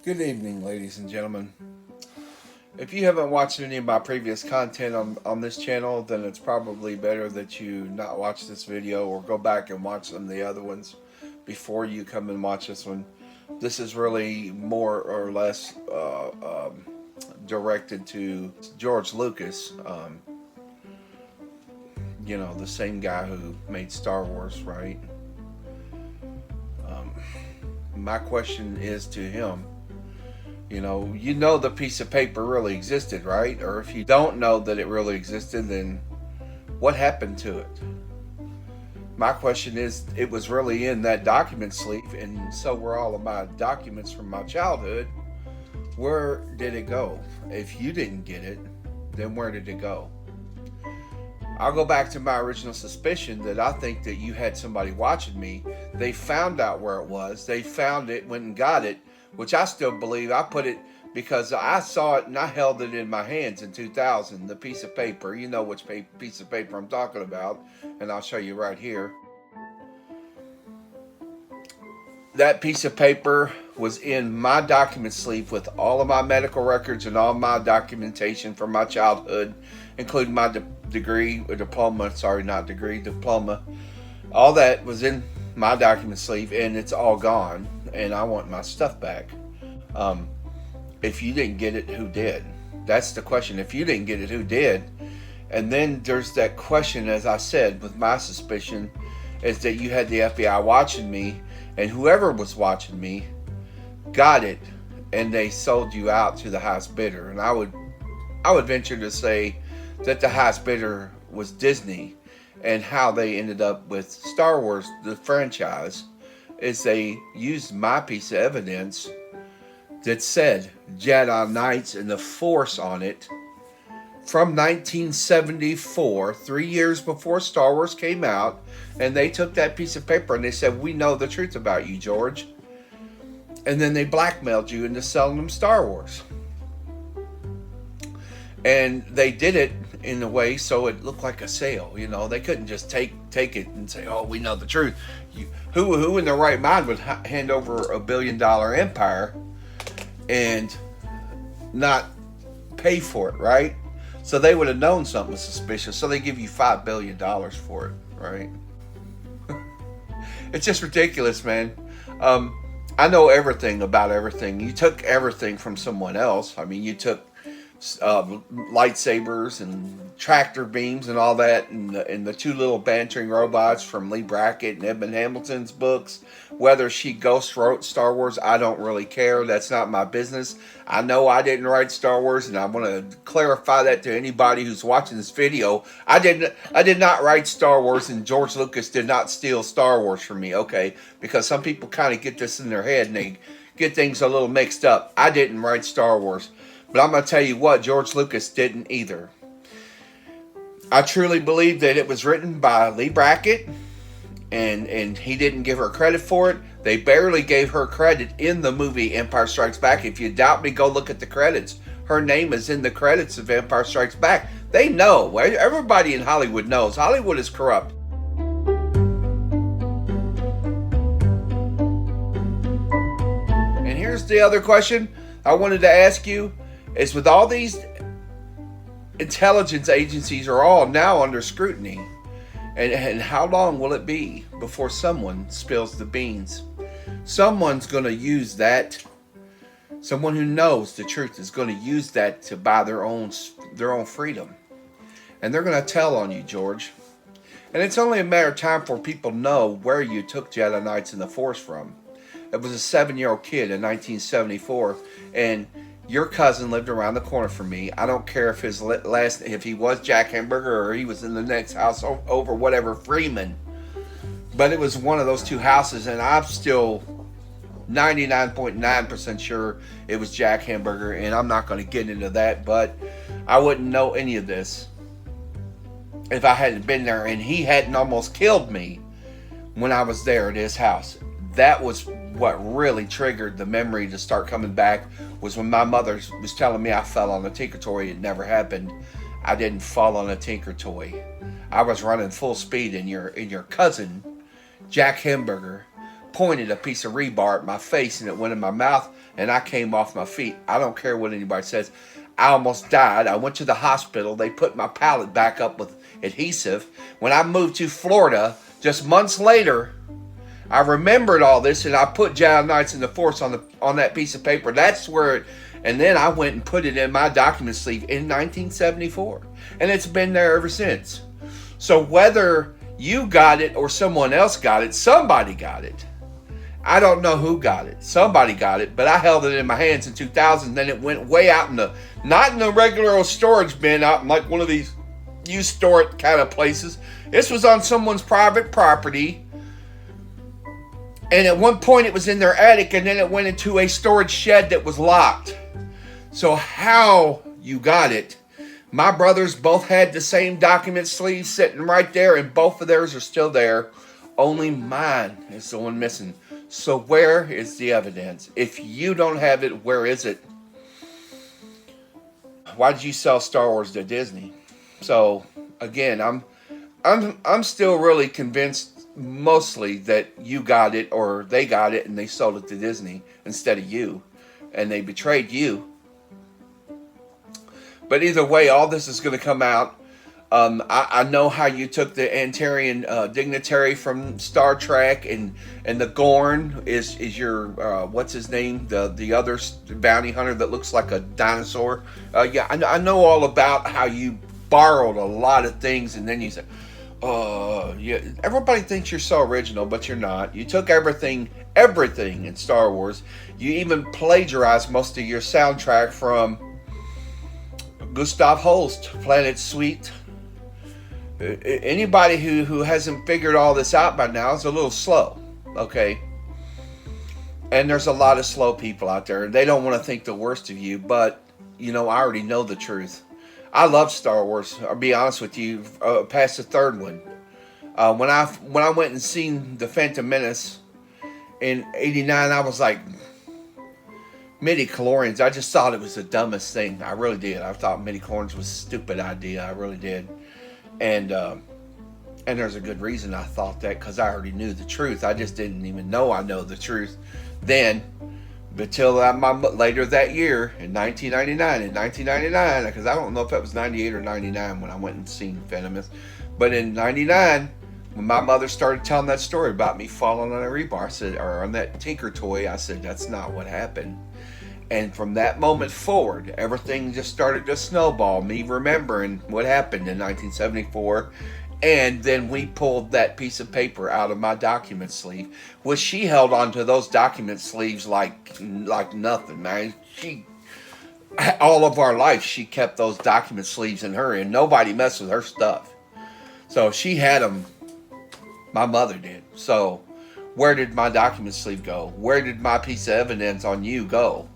Good evening, ladies and gentlemen. If you haven't watched any of my previous content on this channel, then it's probably better that you not watch this video or go back and watch some of the other ones before you come and watch this one. This is really more or less directed to George Lucas, the same guy who made Star Wars, right? My question is to him. You know the piece of paper really existed, right? Or if you don't know that it really existed, then what happened to it? My question is, it was really in that document sleeve, and so were all of my documents from my childhood. Where did it go? If you didn't get it, then where did it go? I'll go back to my original suspicion that I think that you had somebody watching me. They found out where it was. They found it, went and got it, which I still believe. I put it because I saw it and I held it in my hands in 2000, the piece of paper. You know which piece of paper I'm talking about, and I'll show you right here. That piece of paper was in my document sleeve with all of my medical records and all my documentation from my childhood, including my diploma. All that was in my document sleeve, and it's all gone, and I want my stuff back. If you didn't get it, who did? That's the question. If you didn't get it, who did? And then there's that question, as I said, with my suspicion, is that you had the FBI watching me, and whoever was watching me got it, and they sold you out to the highest bidder. And I would venture to say that the highest bidder was Disney, and how they ended up with Star Wars, the franchise, is they used my piece of evidence that said Jedi Knights and the Force on it from 1974, 3 years before Star Wars came out, and they took that piece of paper and they said, "We know the truth about you, George." And then they blackmailed you into selling them Star Wars. And they did it in a way so it looked like a sale. They couldn't just take it and say, "Oh, we know the truth." Who in their right mind would hand over $1 billion empire and not pay for it, right? So they would have known something was suspicious. So they give you $5 billion for it, right? It's just ridiculous, man. I know everything about everything. You took everything from someone else. I mean, you took lightsabers and tractor beams and all that, and the two little bantering robots from Lee Brackett and Edmund Hamilton's books. Whether she ghost wrote Star Wars, I don't really care. That's not my business. I know I didn't write Star Wars, and I want to clarify that to anybody who's watching this video. I did not write Star Wars, and George Lucas did not steal Star Wars from me, okay? Because some people kind of get this in their head and they get things a little mixed up. I didn't write Star Wars. But I'm going to tell you what, George Lucas didn't either. I truly believe that it was written by Lee Brackett, and he didn't give her credit for it. They barely gave her credit in the movie Empire Strikes Back. If you doubt me, go look at the credits. Her name is in the credits of Empire Strikes Back. They know. Everybody in Hollywood knows. Hollywood is corrupt. And here's the other question I wanted to ask you. Is with all these intelligence agencies are all now under scrutiny, and how long will it be before someone spills the beans? Someone's going to use that. Someone who knows the truth is going to use that to buy their own freedom, and they're going to tell on you, George. And it's only a matter of time before people know where you took Jedi Knights and the Force from. It was a 7-year-old kid in 1974, and your cousin lived around the corner from me. I don't care if if he was Jack Hamburger or he was in the next house over, whatever, Freeman. But it was one of those two houses, and I'm still 99.9% sure it was Jack Hamburger, and I'm not going to get into that, but I wouldn't know any of this if I hadn't been there, and he hadn't almost killed me when I was there at his house. That was what really triggered the memory to start coming back, was when my mother was telling me I fell on a tinker toy. It never happened. I didn't fall on a tinker toy. I was running full speed, and your cousin, Jack Hamburger, pointed a piece of rebar at my face, and it went in my mouth, and I came off my feet. I don't care what anybody says. I almost died. I went to the hospital. They put my palate back up with adhesive. When I moved to Florida, just months later, I remembered all this, and I put Jedi Knights in the Force on that piece of paper. That's where it, and then I went and put it in my document sleeve in 1974. And it's been there ever since. So whether you got it or someone else got it, somebody got it. I don't know who got it. Somebody got it, but I held it in my hands in 2000. Then it went way out not in the regular old storage bin, out in like one of these you store it kind of places. This was on someone's private property. And at one point it was in their attic, and then it went into a storage shed that was locked. So how you got it? My brothers both had the same document sleeve sitting right there, and both of theirs are still there. Only mine is the one missing. So where is the evidence? If you don't have it, where is it? Why did you sell Star Wars to Disney? So again, I'm still really convinced mostly that you got it or they got it and they sold it to Disney instead of you, and they betrayed you. But either way, all this is going to come out. I know how you took the Antarian dignitary from Star Trek, and the Gorn is your what's his name, the other bounty hunter that looks like a dinosaur. Yeah, I know all about how you borrowed a lot of things, and then you said, yeah. Everybody thinks you're so original, but you're not. You took everything in Star Wars. You even plagiarized most of your soundtrack from Gustav Holst, Planet Sweet. Anybody who hasn't figured all this out by now is a little slow, okay? And there's a lot of slow people out there, and they don't want to think the worst of you, but, I already know the truth. I love Star Wars, I'll be honest with you, past the third one. When I went and seen The Phantom Menace in 89, I was like, midi-chlorians, I just thought it was the dumbest thing. I really did. I thought midi-chlorians was a stupid idea. I really did. And there's a good reason I thought that, because I already knew the truth. I just didn't even know I know the truth then, but till later that year in 1999, because I don't know if that was 98 or 99 when I went and seen Phantom Menace, but in 99, when my mother started telling that story about me falling on a rebar, I said, or on that Tinker toy, I said, that's not what happened. And from that moment forward, everything just started to snowball. Me remembering what happened in 1974. And then we pulled that piece of paper out of my document sleeve, which she held onto those document sleeves like nothing, man. All of our life, she kept those document sleeves in her, and nobody messed with her stuff. So she had them. My mother did. So where did my document sleeve go? Where did my piece of evidence on you go?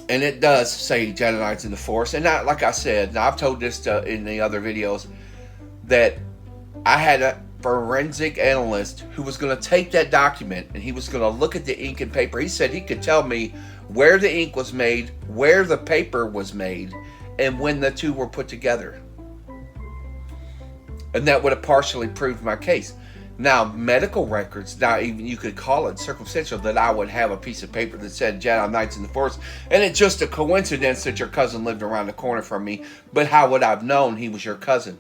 And it does say Jedi Knights in the Force. And like I said, and I've told this in the other videos, that I had a forensic analyst who was going to take that document and he was going to look at the ink and paper. He said he could tell me where the ink was made, where the paper was made, and when the two were put together. And that would have partially proved my case. Now, medical records, now even you could call it circumstantial, that I would have a piece of paper that said Jedi Knights in the Force, and it's just a coincidence that your cousin lived around the corner from me, but how would I have known he was your cousin?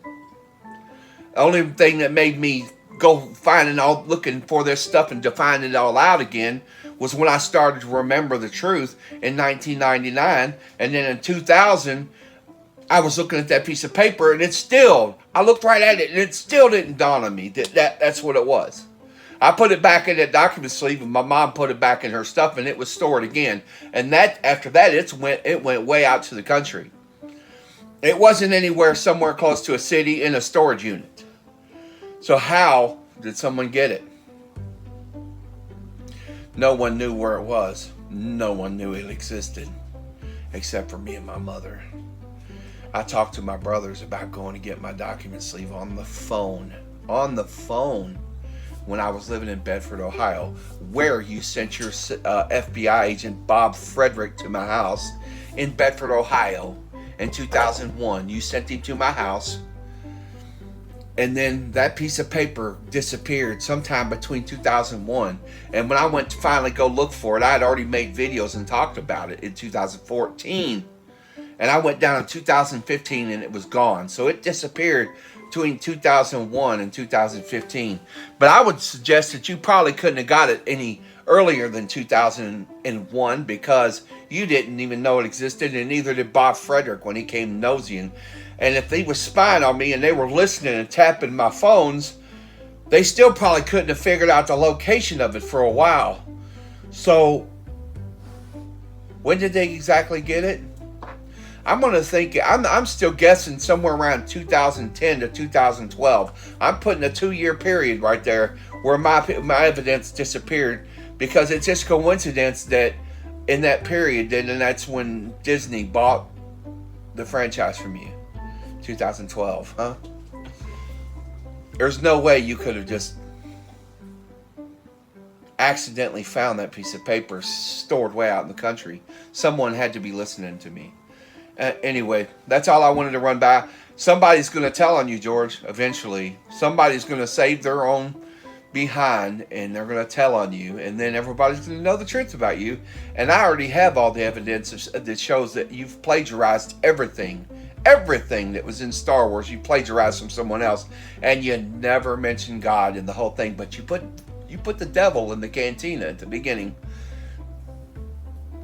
The only thing that made me go finding all, looking for this stuff and to find it all out again was when I started to remember the truth in 1999, and then in 2000, I was looking at that piece of paper, and I looked right at it, and it still didn't dawn on me that's what it was. I put it back in that document sleeve, and my mom put it back in her stuff, and it was stored again. And after that, it went way out to the country. It wasn't anywhere somewhere close to a city in a storage unit. So how did someone get it? No one knew where it was. No one knew it existed, except for me and my mother. I talked to my brothers about going to get my document sleeve on the phone, when I was living in Bedford, Ohio, where you sent your FBI agent Bob Frederick to my house in Bedford, Ohio in 2001. You sent him to my house And then that piece of paper disappeared sometime between 2001. And when I went to finally go look for it, I had already made videos and talked about it in 2014. And I went down in 2015 and it was gone. So it disappeared between 2001 and 2015. But I would suggest that you probably couldn't have got it any earlier than 2001 because you didn't even know it existed, and neither did Bob Frederick when he came nosing. And if they were spying on me and they were listening and tapping my phones, they still probably couldn't have figured out the location of it for a while. So when did they exactly get it? I'm going to think, I'm still guessing somewhere around 2010 to 2012. I'm putting a 2-year period right there where my evidence disappeared, because it's just coincidence that in that period, then that's when Disney bought the franchise from you. 2012, huh? There's no way you could have just accidentally found that piece of paper stored way out in the country. Someone had to be listening to me. Anyway, that's all I wanted to run by. Somebody's going to tell on you, George, eventually. Somebody's going to save their own behind, and they're going to tell on you, and then everybody's going to know the truth about you. And I already have all the evidence that shows that you've plagiarized everything that was in Star Wars. You plagiarized from someone else, and you never mentioned God in the whole thing, but you put the devil in the cantina at the beginning.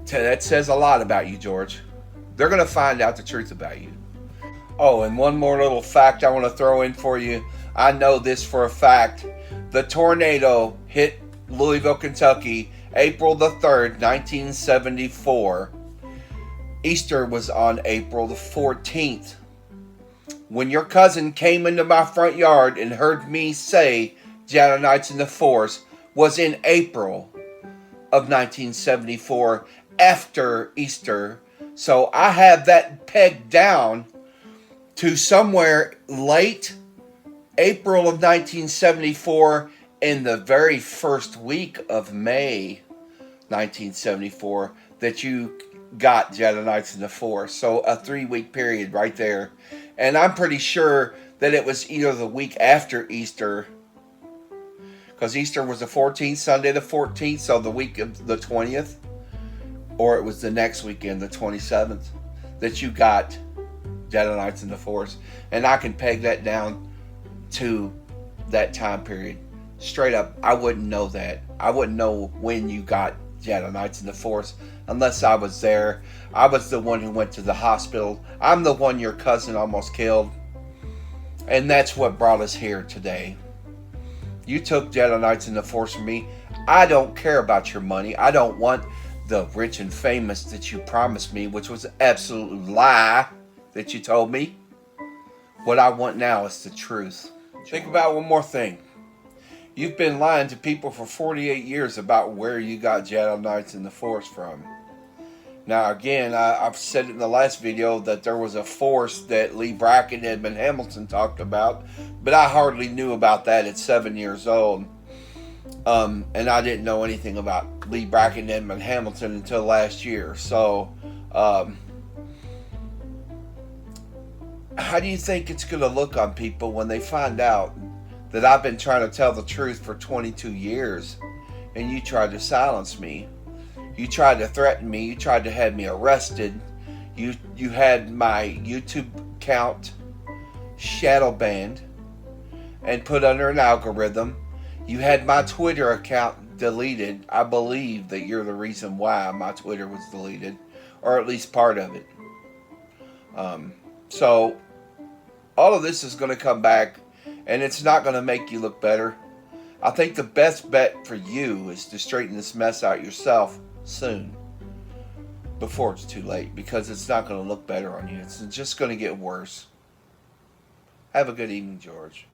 That says a lot about you, George. They're going to find out the truth about you. Oh, and one more little fact I want to throw in for you. I know this for a fact. The tornado hit Louisville, Kentucky, April the 3rd, 1974. Easter was on April the 14th. When your cousin came into my front yard and heard me say Jedi Knights in the Force was in April of 1974 after Easter. So I have that pegged down to somewhere late April of 1974 in the very first week of May 1974 that you got Jedi Knights in the Force. So a 3-week period right there. And I'm pretty sure that it was either the week after Easter, because Easter was the 14th, Sunday the 14th, so the week of the 20th, or it was the next weekend, the 27th, that you got Jedi Knights in the Force. And I can peg that down to that time period. Straight up, I wouldn't know that. I wouldn't know when you got Jedi Knights in the Force unless I was there. I was the one who went to the hospital. I'm the one your cousin almost killed. And that's what brought us here today. You took Jedi Knights in the Force from me. I don't care about your money. I don't want the rich and famous that you promised me, which was an absolute lie that you told me. What I want now is the truth. Think about one more thing. You've been lying to people for 48 years about where you got Jedi Knights in the Force from. Now again, I've said it in the last video that there was a force that Lee Bracken and Edmund Hamilton talked about, but I hardly knew about that at 7 years old. And I didn't know anything about Lee Bracken and Edmund Hamilton until last year. So, how do you think it's going to look on people when they find out that I've been trying to tell the truth for 22 years and you tried to silence me? You tried to threaten me. You tried to have me arrested. You had my YouTube account shadow banned and put under an algorithm. You had my Twitter account deleted. I believe that you're the reason why my Twitter was deleted, or at least part of it. So all of this is going to come back, and it's not going to make you look better. I think the best bet for you is to straighten this mess out yourself soon, before it's too late, because it's not going to look better on you. It's just going to get worse. Have a good evening, George.